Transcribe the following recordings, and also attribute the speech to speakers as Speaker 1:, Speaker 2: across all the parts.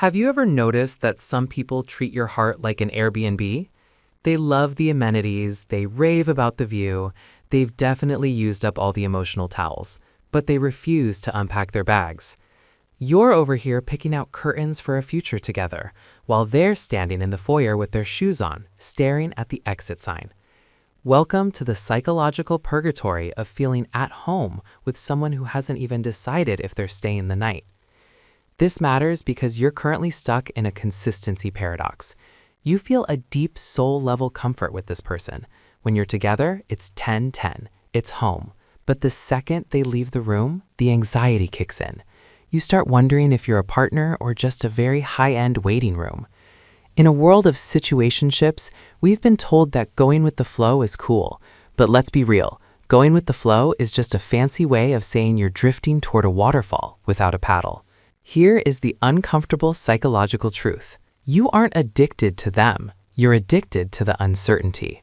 Speaker 1: Have you ever noticed that some people treat your heart like an Airbnb? They love the amenities, they rave about the view, they've definitely used up all the emotional towels, but they refuse to unpack their bags. You're over here picking out curtains for a future together, while they're standing in the foyer with their shoes on, staring at the exit sign. Welcome to the psychological purgatory of feeling at home with someone who hasn't even decided if they're staying the night. This matters because you're currently stuck in a consistency paradox. You feel a deep soul-level comfort with this person. When you're together, it's 10-10. It's home. But the second they leave the room, the anxiety kicks in. You start wondering if you're a partner or just a very high-end waiting room. In a world of situationships, we've been told that going with the flow is cool. But let's be real. Going with the flow is just a fancy way of saying you're drifting toward a waterfall without a paddle. Here is the uncomfortable psychological truth. You aren't addicted to them. You're addicted to the uncertainty.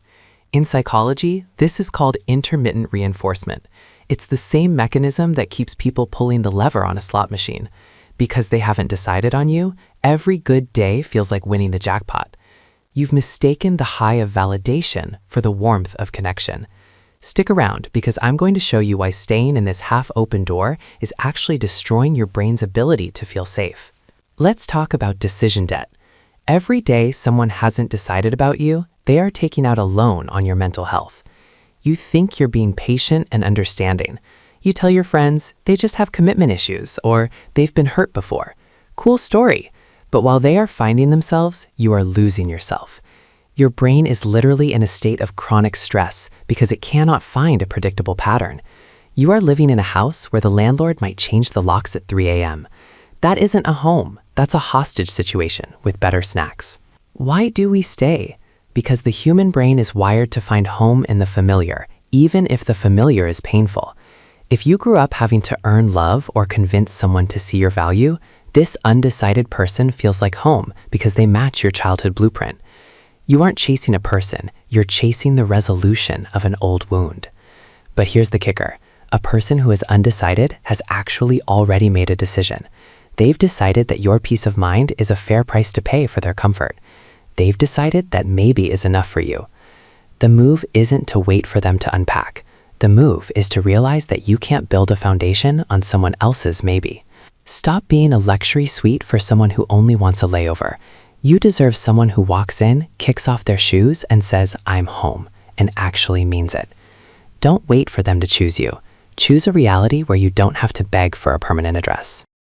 Speaker 1: In psychology, this is called intermittent reinforcement. It's the same mechanism that keeps people pulling the lever on a slot machine. Because they haven't decided on you, every good day feels like winning the jackpot. You've mistaken the high of validation for the warmth of connection. Stick around because I'm going to show you why staying in this half-open door is actually destroying your brain's ability to feel safe. Let's talk about decision debt. Every day someone hasn't decided about you, they are taking out a loan on your mental health. You think you're being patient and understanding. You tell your friends they just have commitment issues or they've been hurt before. Cool story. But while they are finding themselves, you are losing yourself. Your brain is literally in a state of chronic stress because it cannot find a predictable pattern. You are living in a house where the landlord might change the locks at 3 a.m. That isn't a home. That's a hostage situation with better snacks. Why do we stay? Because the human brain is wired to find home in the familiar, even if the familiar is painful. If you grew up having to earn love or convince someone to see your value, this undecided person feels like home because they match your childhood blueprint. You aren't chasing a person, you're chasing the resolution of an old wound. But here's the kicker. A person who is undecided has actually already made a decision. They've decided that your peace of mind is a fair price to pay for their comfort. They've decided that maybe is enough for you. The move isn't to wait for them to unpack. The move is to realize that you can't build a foundation on someone else's maybe. Stop being a luxury suite for someone who only wants a layover. You deserve someone who walks in, kicks off their shoes, and says, "I'm home," and actually means it. Don't wait for them to choose you. Choose a reality where you don't have to beg for a permanent address.